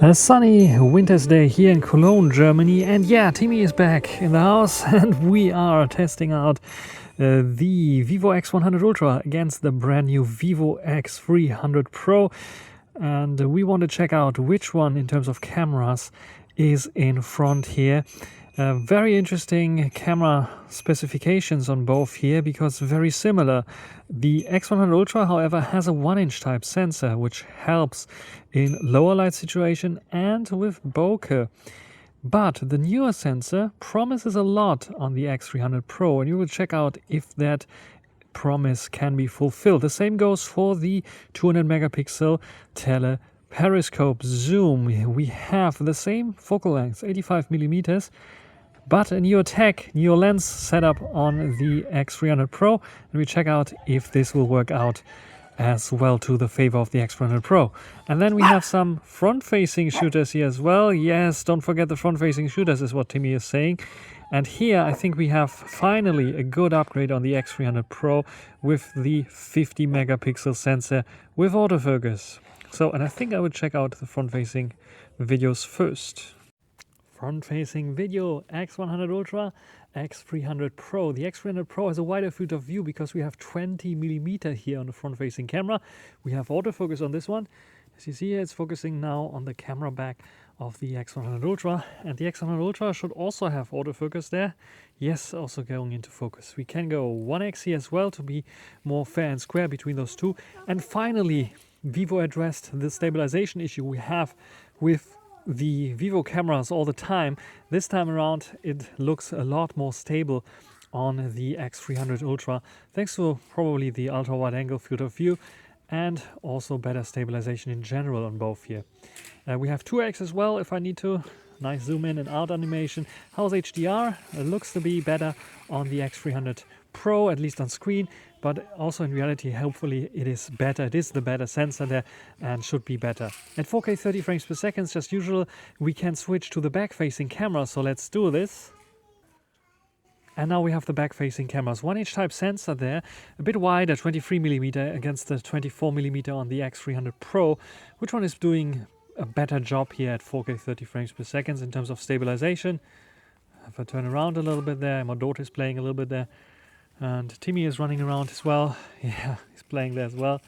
A sunny winter's day here in Cologne, Germany, and yeah, Timmy is back in the house and we are testing out the Vivo X100 Ultra against the brand new Vivo X300 Pro, and we want to check out which one in terms of cameras is in front here. Very interesting camera specifications on both here because very similar. The X100 Ultra, however, has a 1-inch type sensor, which helps in lower light situation and with bokeh. But the newer sensor promises a lot on the X300 Pro, and you will check out if that promise can be fulfilled. The same goes for the 200 megapixel periscope zoom. We have the same focal length, 85 millimeters, but a newer lens setup on the X300 Pro, and we check out if this will work out as well to the favor of the X100 Pro. And then we have some front-facing shooters here as well. Yes, don't forget the front-facing shooters is what Timmy is saying. And here I think we have finally a good upgrade on the X300 Pro with the 50 megapixel sensor with autofocus. So, and I think I would check out the front-facing videos first. Front-facing video, X100 Ultra, X300 Pro. The X300 Pro has a wider field of view because we have 20mm here on the front-facing camera. We have autofocus on this one. As you see here, it's focusing now on the camera back of the X100 Ultra. And the X100 Ultra should also have autofocus there. Yes, also going into focus. We can go 1x here as well to be more fair and square between those two. And finally, Vivo addressed the stabilization issue we have with the Vivo cameras all the time. This time around it looks a lot more stable on the X300 Ultra, thanks to probably the ultra-wide angle field of view and also better stabilization in general on both here. We have 2x as well if I need to. Nice zoom in and out animation. How's HDR? It looks to be better on the X300 Pro, at least on screen, but also in reality, hopefully it is better. It is the better sensor there and should be better. At 4K 30 frames per second, just usual, we can switch to the back-facing camera, so let's do this. And now we have the back-facing cameras. 1-inch type sensor there, a bit wider, 23mm against the 24mm on the X300 Pro. Which one is doing a better job here at 4K 30 frames per second in terms of stabilization? If I turn around a little bit there, my daughter is playing a little bit there. And Timmy is running around as well. Yeah, he's playing there as well.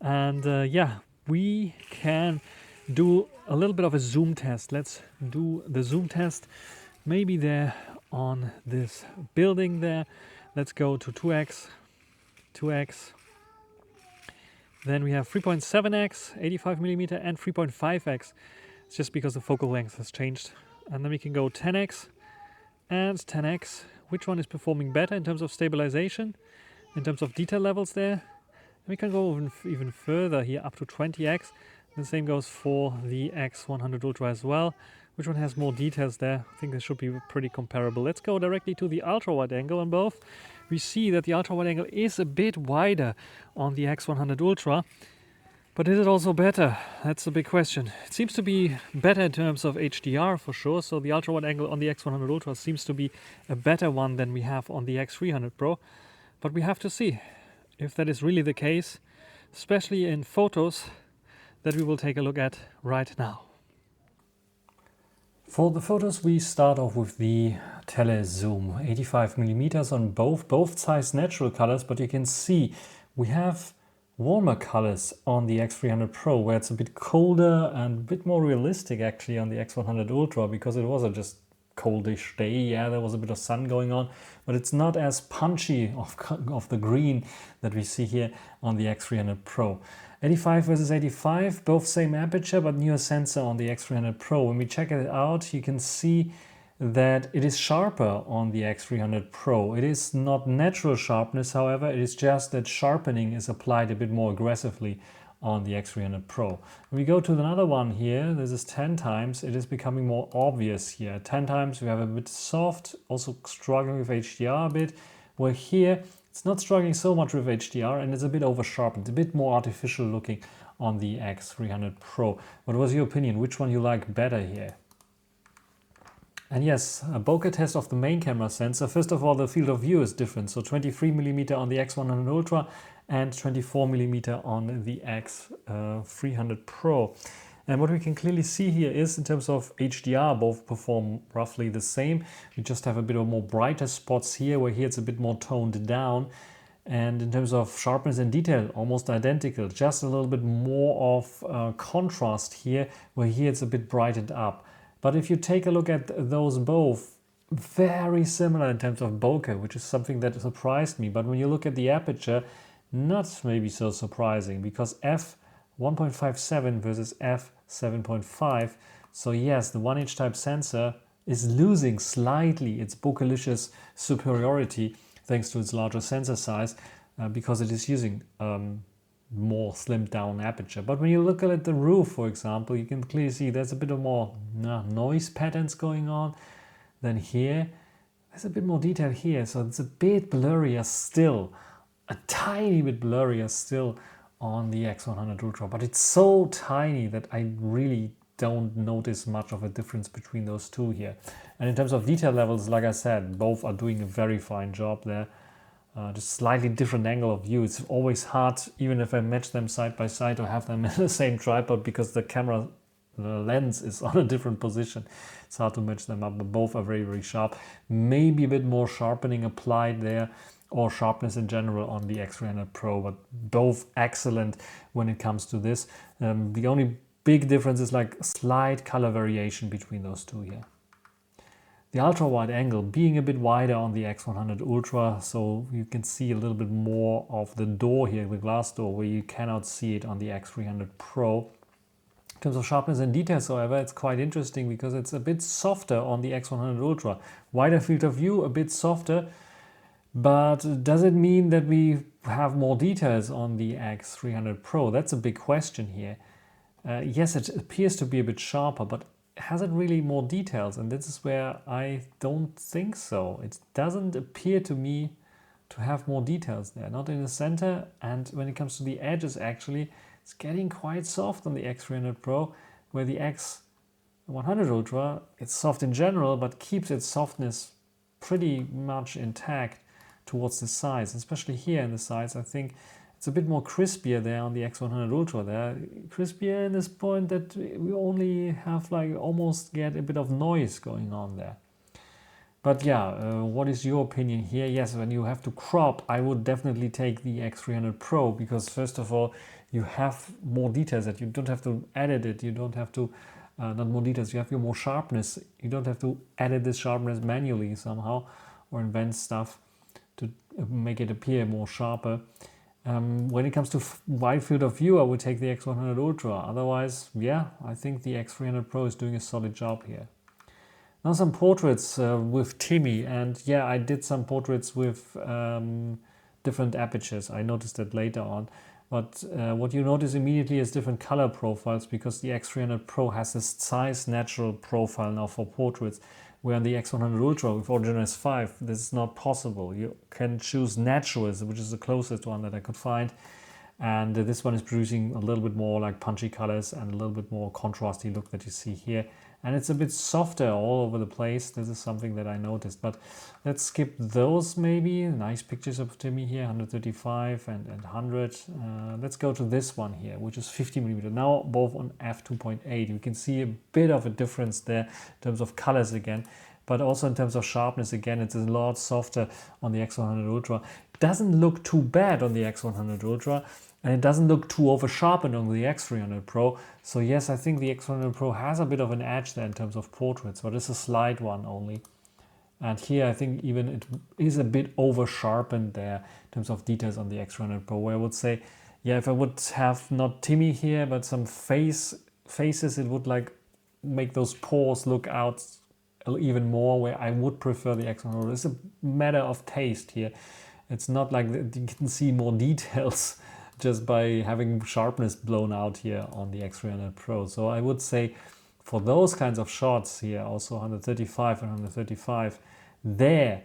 And yeah, we can do a little bit of a zoom test. Let's do the zoom test. Maybe there on this building there. Let's go to 2x. Then we have 3.7x, 85mm, and 3.5x. It's just because the focal length has changed. And then we can go 10x and 10x. Which one is performing better in terms of stabilization, in terms of detail levels there? And we can go even further here up to 20x. The same goes for the X100 Ultra as well. Which one has more details there? I think they should be pretty comparable. Let's go directly to the ultra-wide angle on both. We see that the ultra-wide angle is a bit wider on the X100 Ultra. But is it also better? That's a big question. It seems to be better in terms of HDR for sure. So the ultra-wide angle on the X100 Ultra seems to be a better one than we have on the X300 Pro. But we have to see if that is really the case, especially in photos that we will take a look at right now. For the photos, we start off with the tele zoom, 85mm on both size natural colors, but you can see we have warmer colors on the X300 Pro, where it's a bit colder and a bit more realistic actually on the X100 Ultra, because it was a just coldish day. Yeah, there was a bit of sun going on, but it's not as punchy of the green that we see here on the X300 Pro. 85 versus 85, both same aperture, but newer sensor on the X300 Pro. When we check it out, you can see that it is sharper on the X300 Pro. It is not natural sharpness, however, it is just that sharpening is applied a bit more aggressively on the X300 Pro. When we go to another one here, this is 10 times, it is becoming more obvious here. 10 times we have a bit soft, also struggling with HDR a bit, where here it's not struggling so much with HDR and it's a bit over sharpened, a bit more artificial looking on the X300 Pro. What was your opinion? Which one you like better here? And yes, a bokeh test of the main camera sensor. First of all, the field of view is different. So 23mm on the X100 Ultra and 24mm on the X300 Pro. And what we can clearly see here is in terms of HDR, both perform roughly the same. We just have a bit of more brighter spots here, where here it's a bit more toned down. And in terms of sharpness and detail, almost identical, just a little bit more of contrast here, where here it's a bit brightened up. But if you take a look at those both, very similar in terms of bokeh, which is something that surprised me. But when you look at the aperture, not maybe so surprising, because f1.57 versus f7.5. So yes, the 1H type sensor is losing slightly its bokelicious superiority thanks to its larger sensor size, because it is using more slimmed down aperture. But when you look at the roof, for example, you can clearly see there's a bit of more noise patterns going on than here. There's a bit more detail here, so it's a bit blurrier still, a tiny bit blurrier still on the X100 Ultra, but it's so tiny that I really don't notice much of a difference between those two here. And in terms of detail levels, like I said, both are doing a very fine job there. Just slightly different angle of view. It's always hard, even if I match them side by side or have them in the same tripod, because the camera lens is on a different position. It's hard to match them up, but both are very, very sharp. Maybe a bit more sharpening applied there, or sharpness in general on the X300 Pro, but both excellent when it comes to this. The only big difference is like slight color variation between those two here. The ultra-wide angle being a bit wider on the X100 Ultra, so you can see a little bit more of the door here, the glass door, where you cannot see it on the X300 Pro. In terms of sharpness and details, however, it's quite interesting because it's a bit softer on the X100 Ultra. Wider field of view, a bit softer, but does it mean that we have more details on the X300 Pro? That's a big question here. Yes, it appears to be a bit sharper, but has it really more details? And this is where I don't think so. It doesn't appear to me to have more details there, not in the center. And when it comes to the edges, actually, it's getting quite soft on the X300 Pro, where the X100 Ultra, it's soft in general, but keeps its softness pretty much intact towards the sides, especially here in the sides. I think it's a bit more crispier there on the X100 Ultra there. Crispier in this point that we only have like almost get a bit of noise going on there. But yeah, what is your opinion here? Yes, when you have to crop, I would definitely take the X300 Pro, because first of all, you have more details that you don't have to edit it. You don't have to, not more details, you have your more sharpness. You don't have to edit this sharpness manually somehow or invent stuff to make it appear more sharper. When it comes to wide field of view, I would take the X100 Ultra. Otherwise, yeah, I think the X300 Pro is doing a solid job here. Now some portraits with Timmy, and yeah, I did some portraits with different apertures. I noticed that later on. But what you notice immediately is different color profiles, because the X300 Pro has this size natural profile now for portraits, where on the X100 Ultra with Origin S5, this is not possible. You can choose naturals, which is the closest one that I could find. And this one is producing a little bit more like punchy colors and a little bit more contrasty look that you see here. And it's a bit softer all over the place. This is something that I noticed. But let's skip those maybe. Nice pictures of Timmy here, 135 and 100. Let's go to this one here, which is 50mm. Now both on f2.8. You can see a bit of a difference there in terms of colors again. But also in terms of sharpness, again, it's a lot softer on the X100 Ultra. It doesn't look too bad on the X100 Ultra, and it doesn't look too over-sharpened on the X300 Pro. So yes, I think the X100 Pro has a bit of an edge there in terms of portraits, but it's a slight one only. And here I think even it is a bit over-sharpened there in terms of details on the X300 Pro, where I would say, yeah, if I would have not Timmy here, but some faces, it would like make those pores look out even more, where I would prefer the X100. It's a matter of taste here. It's not like you can see more details just by having sharpness blown out here on the X300 Pro. So I would say for those kinds of shots here, also 135 and 135, there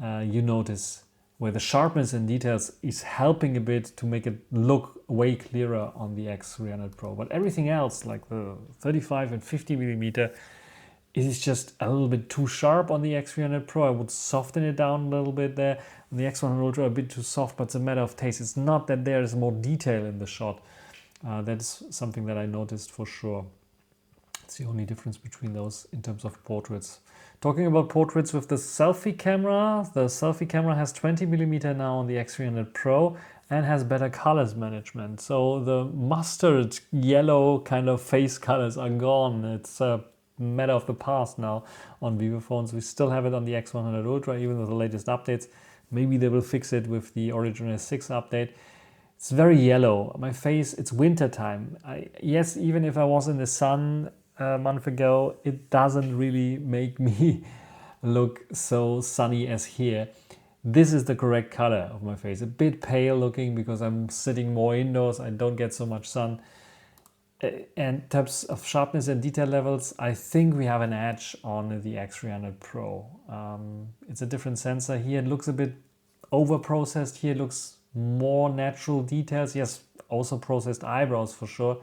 you notice where the sharpness and details is helping a bit to make it look way clearer on the X300 Pro. But everything else, like the 35 and 50mm, it is just a little bit too sharp on the X300 Pro. I would soften it down a little bit there. On the X100 Ultra, a bit too soft, but it's a matter of taste. It's not that there is more detail in the shot. That's something that I noticed for sure. It's the only difference between those in terms of portraits. Talking about portraits with the selfie camera has 20mm now on the X300 Pro and has better colors management. So the mustard yellow kind of face colors are gone. It's a matter of the past now on Vivo phones. We still have it on the X100 Ultra, even with the latest updates. Maybe they will fix it with the original 6 update. It's very yellow. My face, it's winter time. Yes, even if I was in the sun a month ago, it doesn't really make me look so sunny as here. This is the correct color of my face. A bit pale looking because I'm sitting more indoors. I don't get so much sun. And in terms of sharpness and detail levels, I think we have an edge on the X300 Pro. It's a different sensor. Here it looks a bit over-processed. Here it looks more natural details. Yes, also processed eyebrows for sure,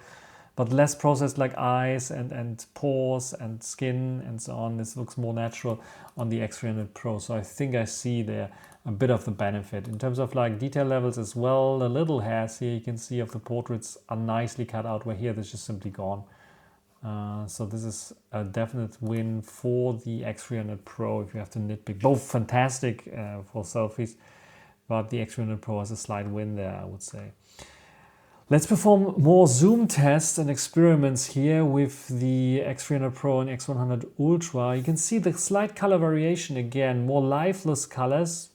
but less processed like eyes and pores and skin and so on. This looks more natural on the X300 Pro. So I think I see there a bit of the benefit. In terms of like detail levels as well, the little hairs here you can see of the portraits are nicely cut out, where here this is simply gone. So this is a definite win for the X300 Pro if you have to nitpick. Both fantastic for selfies, but the X300 Pro has a slight win there, I would say. Let's perform more zoom tests and experiments here with the X300 Pro and X100 Ultra. You can see the slight color variation again, more lifeless colors,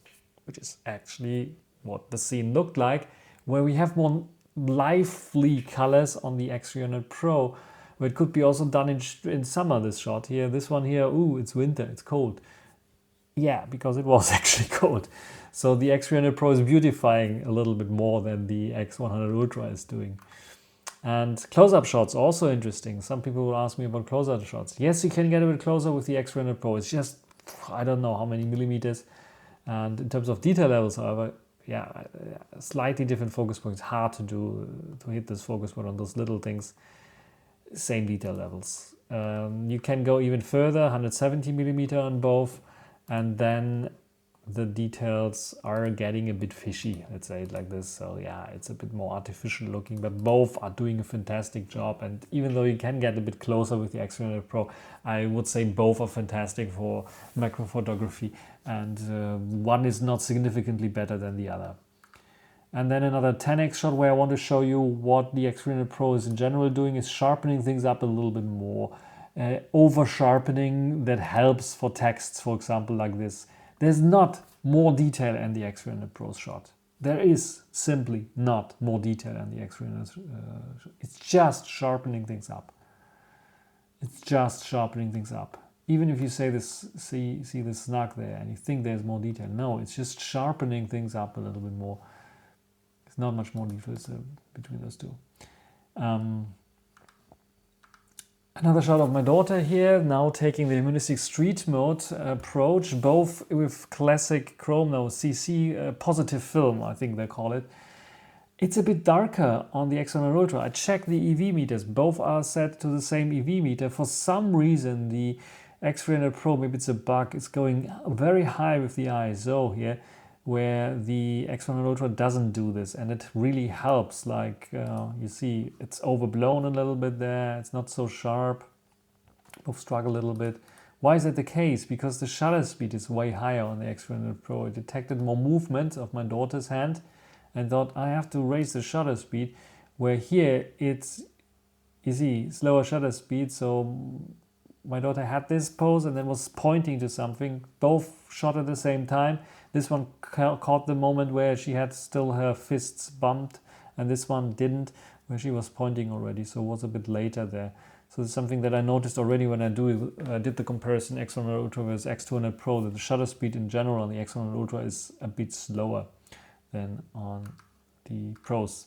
which is actually what the scene looked like, where we have more lively colors on the X300 Pro, where it could be also done in summer, this shot here. This one here, ooh, it's winter, it's cold. Yeah, because it was actually cold. So the X300 Pro is beautifying a little bit more than the X100 Ultra is doing. And close-up shots, also interesting. Some people will ask me about close-up shots. Yes, you can get a bit closer with the X300 Pro. It's just, I don't know how many millimeters. And in terms of detail levels, however, yeah, slightly different focus points. Hard to hit this focus point on those little things. Same detail levels. You can go even further, 170mm on both. And then the details are getting a bit fishy, let's say it like this. So yeah, it's a bit more artificial looking, but both are doing a fantastic job. And even though you can get a bit closer with the X300 Pro, I would say both are fantastic for macro photography, and one is not significantly better than the other. And then another 10x shot where I want to show you what the X300 Pro is in general doing is sharpening things up a little bit more. Over sharpening that helps for texts, for example, like this. There's not more detail in the X300 Pro shot. There is simply not more detail in the X300. It's just sharpening things up. It's just sharpening things up. Even if you say this, see this snug there, and you think there's more detail, no, it's just sharpening things up a little bit more. There's not much more difference between those two. Another shot of my daughter here, now taking the humanistic street mode approach, both with classic chrome, no, CC, positive film, I think they call it. It's a bit darker on the X100 Ultra. I checked the EV meters, both are set to the same EV meter. For some reason, the X300 Pro, maybe it's a bug, it's going very high with the ISO here, where the X100 Ultra doesn't do this, and it really helps. Like you see, it's overblown a little bit there, it's not so sharp, both struggle a little bit. Why is that the case? Because the shutter speed is way higher on the X300 Pro. It detected more movement of my daughter's hand and thought I have to raise the shutter speed, where here it's, you see, slower shutter speed. So my daughter had this pose and then was pointing to something, both shot at the same time. This one caught the moment where she had still her fists bumped, and this one didn't, where she was pointing already, so it was a bit later there. So it's something that I noticed already when I did the comparison X100 Ultra versus X200 Pro, that the shutter speed in general on the X100 Ultra is a bit slower than on the Pros.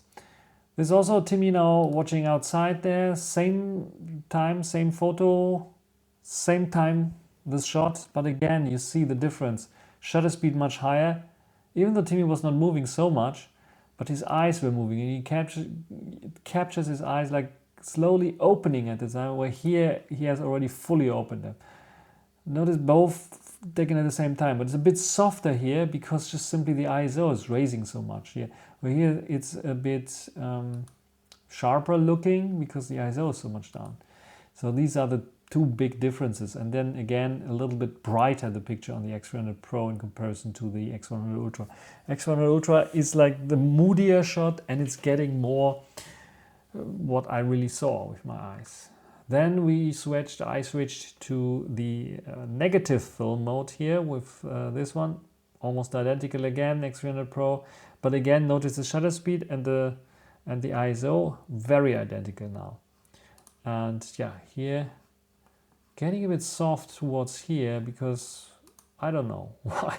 There's also Timmy now watching outside there, same time, same photo, same time this shot, but again you see the difference. Shutter speed much higher, even though Timmy was not moving so much, but his eyes were moving, and he captures his eyes like slowly opening at the time, where here he has already fully opened them. Notice both taken at the same time, but it's a bit softer here because just simply the ISO is raising so much here. Where here it's a bit sharper looking because the ISO is so much down. So these are the two big differences. And then again, a little bit brighter the picture on the X300 Pro in comparison to the X100 Ultra. X100 Ultra is like the moodier shot, and it's getting more what I really saw with my eyes. Then I switched to the negative film mode here with this one, almost identical again, X300 Pro. But again, notice the shutter speed and the ISO, very identical now. And yeah, here, getting a bit soft towards here because I don't know why.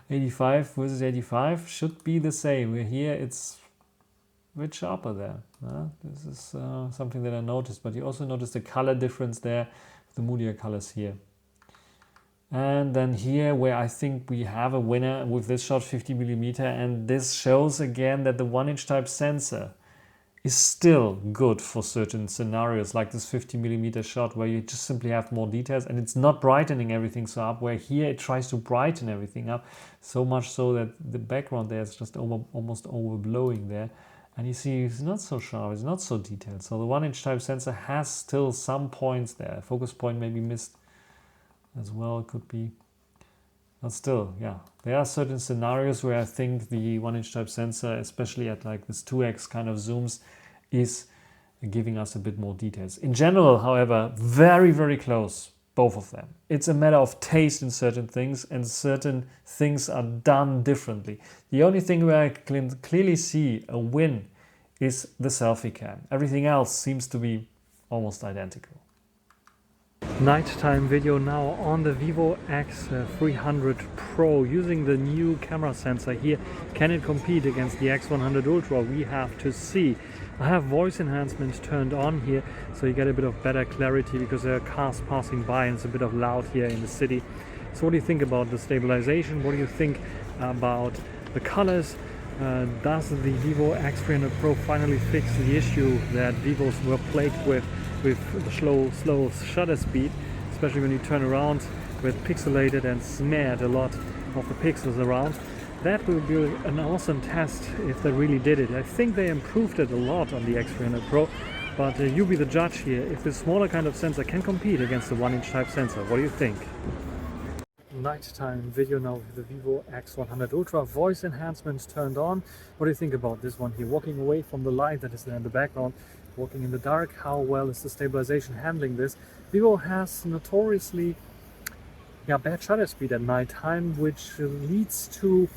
85 versus 85 should be the same. Here it's a bit sharper there. This is something that I noticed, but you also notice the color difference there, the moodier colors here. And then here where I think we have a winner with this shot, 50mm, and this shows again that the 1-inch type sensor is still good for certain scenarios like this 50mm shot where you just simply have more details and it's not brightening everything so up, where here it tries to brighten everything up so much so that the background there is just almost overblowing there. And you see it's not so sharp, it's not so detailed. So the 1-inch type sensor has still some points there. Focus point may be missed as well, could be. But still, yeah, there are certain scenarios where I think the 1-inch type sensor, especially at like this 2x kind of zooms, is giving us a bit more details. In general, however, very, very close, both of them. It's a matter of taste in certain things, and certain things are done differently. The only thing where I can clearly see a win is the selfie cam. Everything else seems to be almost identical. Nighttime video now on the Vivo X300 Pro using the new camera sensor here. Can it compete against the X100 Ultra? We have to see. I have voice enhancement turned on here, so you get a bit of better clarity because there are cars passing by and it's a bit of loud here in the city. So what do you think about the stabilization? What do you think about the colors? Does the Vivo X300 Pro finally fix the issue that Vivos were plagued with the slow shutter speed, especially when you turn around with pixelated and smeared a lot of the pixels around? That will be an awesome test if they really did it. I think they improved it a lot on the X300 Pro, but you be the judge here if the smaller kind of sensor can compete against the 1-inch type sensor. What do you think? Nighttime video now with the Vivo X100 Ultra, voice enhancements turned on. What do you think about this one here? Walking away from the light that is there in the background, walking in the dark, how well is the stabilization handling this? Vivo has notoriously bad shutter speed at nighttime, which leads to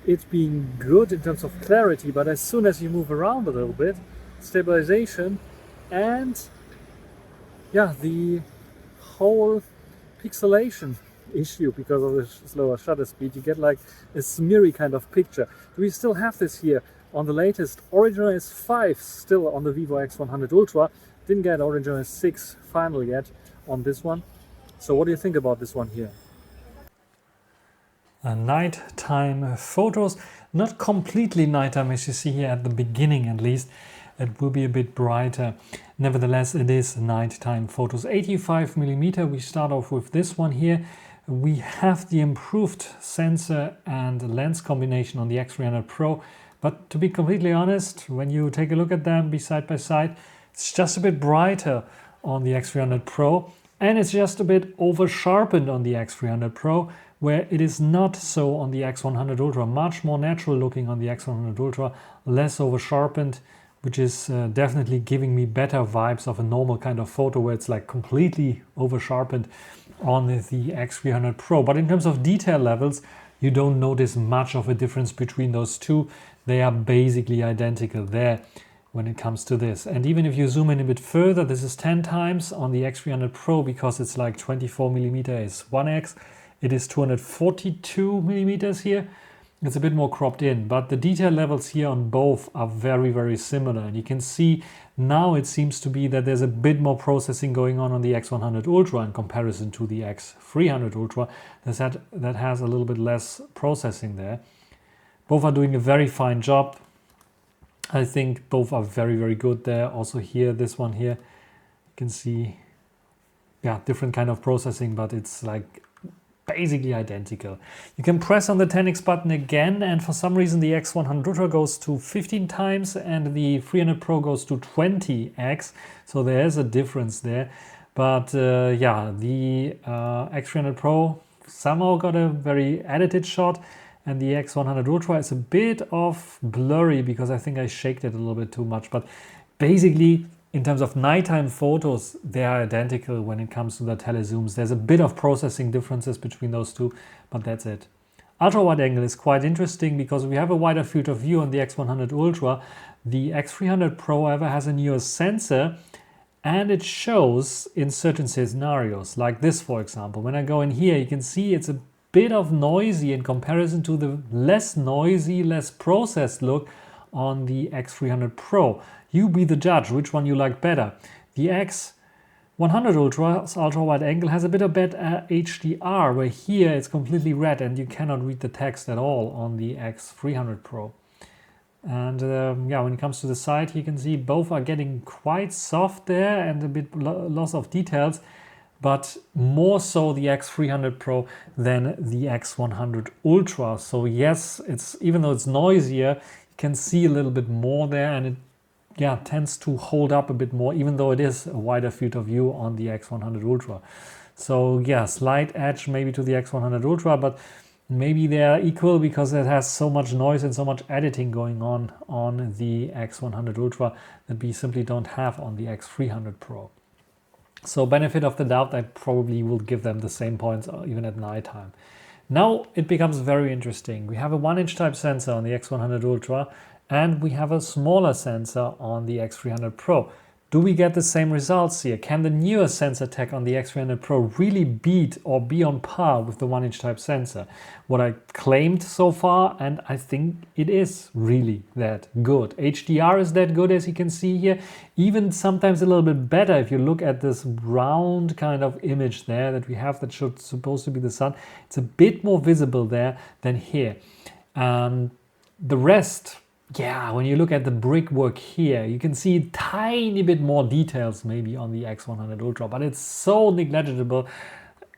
it being good in terms of clarity, but as soon as you move around a little bit, stabilization and the whole pixelation issue because of the slower shutter speed, you get like a smeary kind of picture. Do we still have this here on the latest Original S5 still on the Vivo X100 Ultra? Didn't get Original S6 final yet on this one. So what do you think about this one here? Nighttime photos, not completely nighttime as you see here at the beginning at least. It will be a bit brighter. Nevertheless, it is nighttime photos. 85mm, we start off with this one here. We have the improved sensor and lens combination on the X300 Pro. But to be completely honest, when you take a look at them side by side, it's just a bit brighter on the X300 Pro. And it's just a bit over sharpened on the X300 Pro, where it is not so on the X100 Ultra. Much more natural looking on the X100 Ultra, less over sharpened, which is definitely giving me better vibes of a normal kind of photo where it's like completely over sharpened on the X300 Pro. But in terms of detail levels, you don't notice much of a difference between those two. They are basically identical there when it comes to this. And even if you zoom in a bit further, this is 10 times on the X300 Pro because it's like 24mm is 1x. It is 242mm here. It's a bit more cropped in, but the detail levels here on both are very, very similar. And you can see now it seems to be that there's a bit more processing going on the X100 Ultra in comparison to the X300 Ultra. That has a little bit less processing there. Both are doing a very fine job. I think both are very, very good there. Also here, this one here, you can see, different kind of processing, but it's like basically identical. You can press on the 10x button again, and for some reason the X100 Ultra goes to 15 times and the 300 Pro goes to 20x, so there is a difference there. But yeah, the X300 Pro somehow got a very edited shot, and the X100 Ultra is a bit of blurry because I think I shaked it a little bit too much. But basically, in terms of nighttime photos, they are identical when it comes to the telezooms. There's a bit of processing differences between those two, but that's it. Ultra wide angle is quite interesting because we have a wider field of view on the X100 Ultra. The X300 Pro, however, has a newer sensor, and it shows in certain scenarios, like this, for example. When I go in here, you can see it's a bit of noisy in comparison to the less noisy, less processed look on the X300 Pro. You be the judge which one you like better. The X100 Ultra's ultra-wide angle has a bit of better HDR, where here it's completely red and you cannot read the text at all on the X300 Pro. And yeah, when it comes to the side, you can see both are getting quite soft there and a bit loss of details, but more so the X300 Pro than the X100 Ultra. So yes, it's, even though it's noisier, you can see a little bit more there, and it tends to hold up a bit more, even though it is a wider field of view on the X100 Ultra. So yeah, slight edge maybe to the X100 Ultra, but maybe they are equal because it has so much noise and so much editing going on the X100 Ultra that we simply don't have on the X300 Pro. So benefit of the doubt, I probably will give them the same points even at nighttime. Now it becomes very interesting. We have a 1-inch type sensor on the X100 Ultra, and we have a smaller sensor on the X300 Pro. Do we get the same results here? Can the newer sensor tech on the X300 Pro really beat or be on par with the 1-inch type sensor? What I claimed so far, and I think it is really that good. HDR is that good, as you can see here. Even sometimes a little bit better if you look at this round kind of image there that we have that should supposed to be the sun. It's a bit more visible there than here. The rest, yeah, when you look at the brickwork here, you can see a tiny bit more details maybe on the X100 Ultra, but it's so negligible.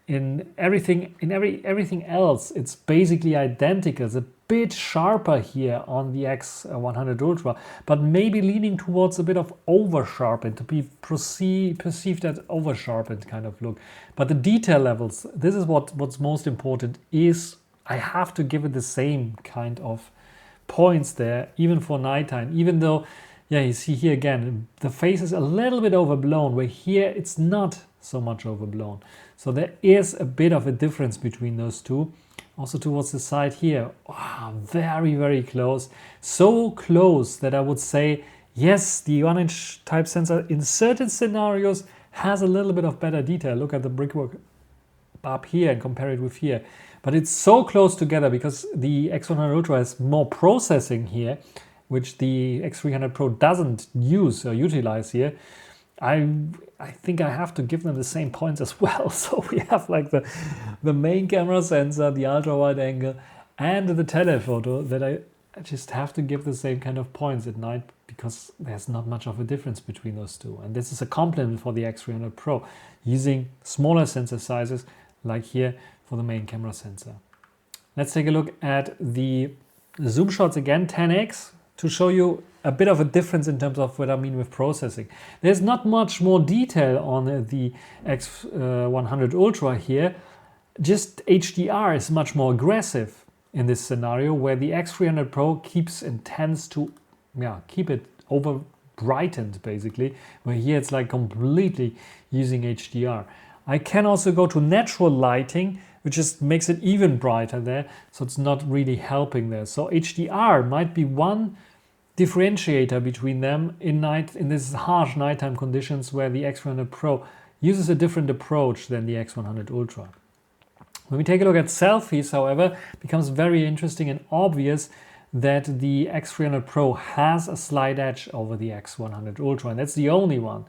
In everything else, it's basically identical. It's a bit sharper here on the X100 Ultra, but maybe leaning towards a bit of over-sharpened, to be perceived as over-sharpened kind of look. But the detail levels, this is what's most important, is I have to give it the same kind of points there, even for nighttime, even though, yeah, you see here again, the face is a little bit overblown, where here it's not so much overblown. So there is a bit of a difference between those two. Also towards the side here, wow, very, very close. So close that I would say, yes, the 1-inch type sensor in certain scenarios has a little bit of better detail. Look at the brickwork up here and compare it with here. But it's so close together because the X100 Ultra has more processing here, which the X300 Pro doesn't use or utilize here. I think I have to give them the same points as well. So we have like the main camera sensor, the ultra wide angle, and the telephoto that I just have to give the same kind of points at night because there's not much of a difference between those two. And this is a compliment for the X300 Pro, using smaller sensor sizes like here for the main camera sensor. Let's take a look at the zoom shots again, 10x, to show you a bit of a difference in terms of what I mean with processing. There's not much more detail on the X100 Ultra here, just HDR is much more aggressive in this scenario, where the X300 Pro tends to keep it over brightened basically, where here it's like completely using HDR. I can also go to natural lighting, which just makes it even brighter there, so it's not really helping there. So HDR might be one differentiator between them in this harsh nighttime conditions, where the X300 Pro uses a different approach than the X100 Ultra. When we take a look at selfies, however, it becomes very interesting and obvious that the X300 Pro has a slight edge over the X100 Ultra, and that's the only one.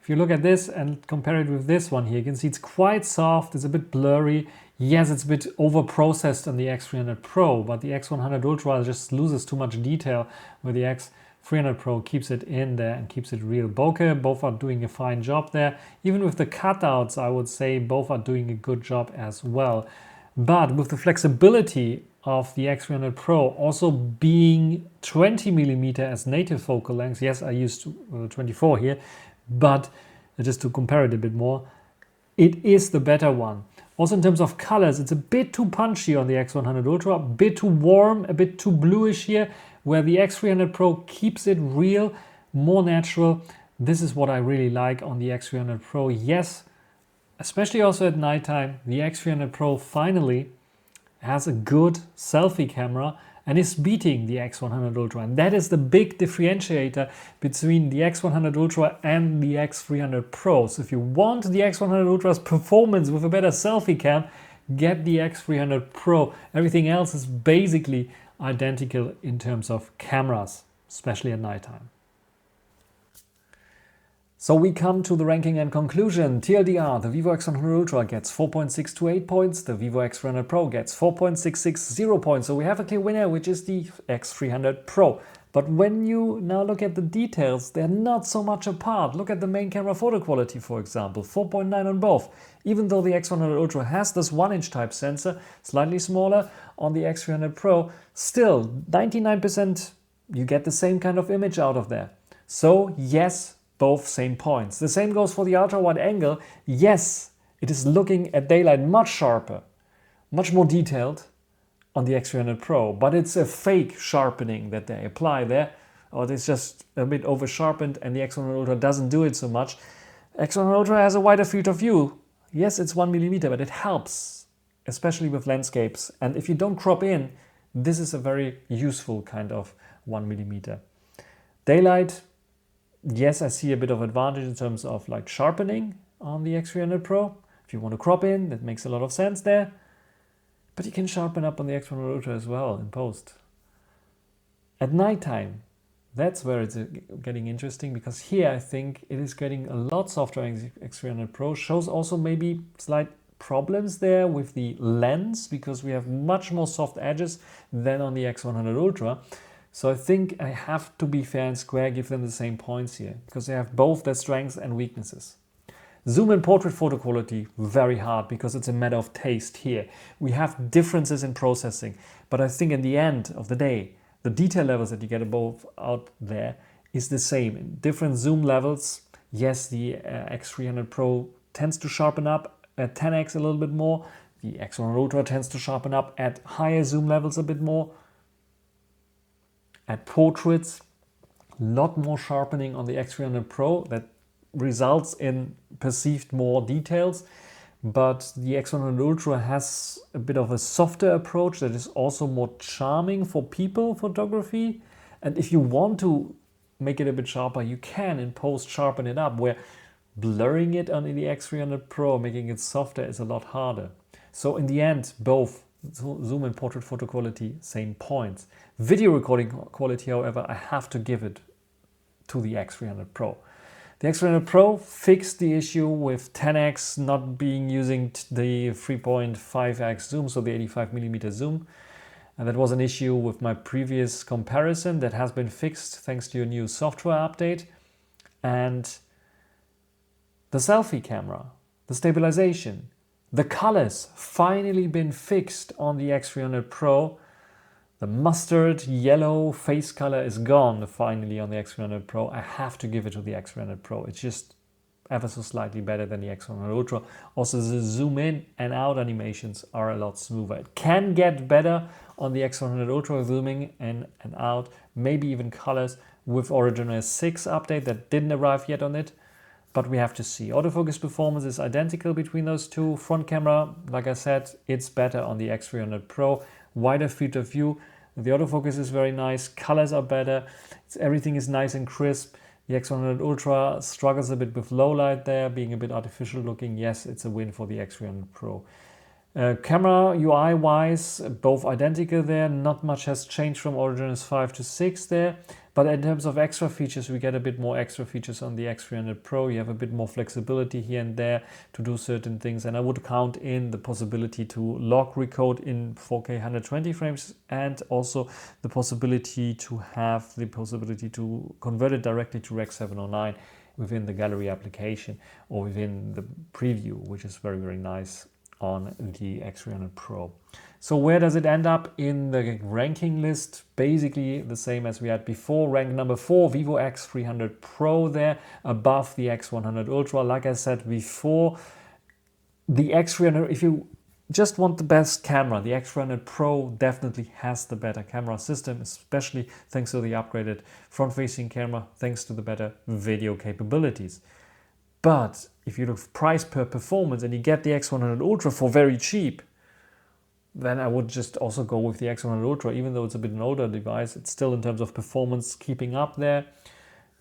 If you look at this and compare it with this one here, you can see it's quite soft, it's a bit blurry. Yes, it's a bit over-processed on the X300 Pro, but the X100 Ultra just loses too much detail, where the X300 Pro keeps it in there and keeps it real bokeh. Both are doing a fine job there. Even with the cutouts, I would say both are doing a good job as well. But with the flexibility of the X300 Pro also being 20mm as native focal length, yes, I used 24 here, but just to compare it a bit more, it is the better one. Also in terms of colors, it's a bit too punchy on the X100 Ultra, a bit too warm, a bit too bluish here, where the X300 Pro keeps it real, more natural. This is what I really like on the X300 Pro. Yes, especially also at nighttime, the X300 Pro finally has a good selfie camera and is beating the X100 Ultra. And that is the big differentiator between the X100 Ultra and the X300 Pro. So if you want the X100 Ultra's performance with a better selfie cam, get the X300 Pro. Everything else is basically identical in terms of cameras, especially at nighttime. So we come to the ranking and conclusion. TLDR, the Vivo X100 Ultra gets 4.628 points, the Vivo X300 Pro gets 4.660 points. So we have a clear winner, which is the X300 Pro. But when you now look at the details, they're not so much apart. Look at the main camera photo quality, for example, 4.9 on both. Even though the X100 Ultra has this 1-inch type sensor, slightly smaller on the X300 Pro, still 99% you get the same kind of image out of there. So yes, both same points. The same goes for the ultra-wide angle. Yes, it is looking at daylight much sharper, much more detailed on the X300 Pro, but it's a fake sharpening that they apply there, or it's just a bit over sharpened and the X100 Ultra doesn't do it so much. X100 Ultra has a wider field of view. Yes, it's 1mm, but it helps, especially with landscapes. And if you don't crop in, this is a very useful kind of 1mm. Daylight, yes, I see a bit of advantage in terms of like sharpening on the X300 Pro. If you want to crop in, that makes a lot of sense there. But you can sharpen up on the X100 Ultra as well in post. At nighttime, that's where it's getting interesting, because here I think it is getting a lot softer on X300 Pro. Shows also maybe slight problems there with the lens, because we have much more soft edges than on the X100 Ultra. So I think I have to be fair and square, give them the same points here, because they have both their strengths and weaknesses. Zoom and portrait photo quality, very hard, because it's a matter of taste here. We have differences in processing, but I think in the end of the day, the detail levels that you get both out there is the same. In different zoom levels, yes, the X300 Pro tends to sharpen up at 10x a little bit more. The X100 Ultra tends to sharpen up at higher zoom levels a bit more. At portraits, a lot more sharpening on the X300 Pro that results in perceived more details, but the X100 Ultra has a bit of a softer approach that is also more charming for people photography. And if you want to make it a bit sharper, you can in post sharpen it up, where blurring it on the X300 Pro, making it softer, is a lot harder. So in the end, both zoom and portrait photo quality, same points. Video recording quality, however, I have to give it to the X300 Pro. The X300 Pro fixed the issue with 10x not being using the 3.5x zoom, so the 85mm zoom. And that was an issue with my previous comparison that has been fixed thanks to a new software update. And the selfie camera, the stabilization, the colors finally been fixed on the X300 Pro. The mustard yellow face color is gone finally on the X300 Pro. I have to give it to the X300 Pro. It's just ever so slightly better than the X100 Ultra. Also, the zoom in and out animations are a lot smoother. It can get better on the X100 Ultra, zooming in and out, maybe even colors with Original 6 update that didn't arrive yet on it. But we have to see. Autofocus performance is identical between those two. Front camera, like I said, it's better on the X300 Pro. Wider field of view. The autofocus is very nice. Colors are better. Everything is nice and crisp. The X100 Ultra struggles a bit with low light there, being a bit artificial looking. Yes, it's a win for the X300 Pro. Camera UI wise, both identical there. Not much has changed from Origins 5 to 6 there. But in terms of extra features, we get a bit more extra features on the X300 Pro. You have a bit more flexibility here and there to do certain things. And I would count in the possibility to log recode in 4K 120 frames, and also the possibility to have the possibility to convert it directly to Rec 709 within the gallery application or within the preview, which is very, very nice on the X300 Pro. So where does it end up in the ranking list? Basically the same as we had before. Rank number 4, Vivo X300 Pro there, above the X100 Ultra. Like I said before, the X300, if you just want the best camera, the X300 Pro definitely has the better camera system, especially thanks to the upgraded front-facing camera, thanks to the better video capabilities. But if you look price per performance and you get the X100 Ultra for very cheap, then I would just also go with the X100 Ultra. Even though it's a bit an older device, it's still in terms of performance keeping up there.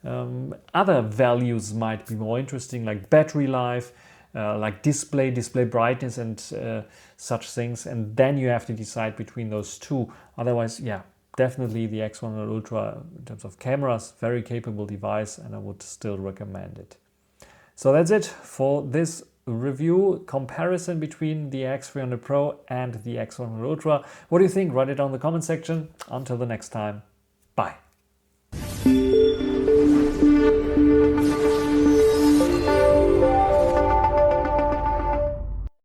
Other values might be more interesting, like battery life, like display brightness and such things. And then you have to decide between those two. Otherwise, yeah, definitely the X100 Ultra in terms of cameras, very capable device, and I would still recommend it. So that's it for this review comparison between the X300 Pro and the X100 Ultra. What do you think? Write it down in the comment section. Until the next time, bye.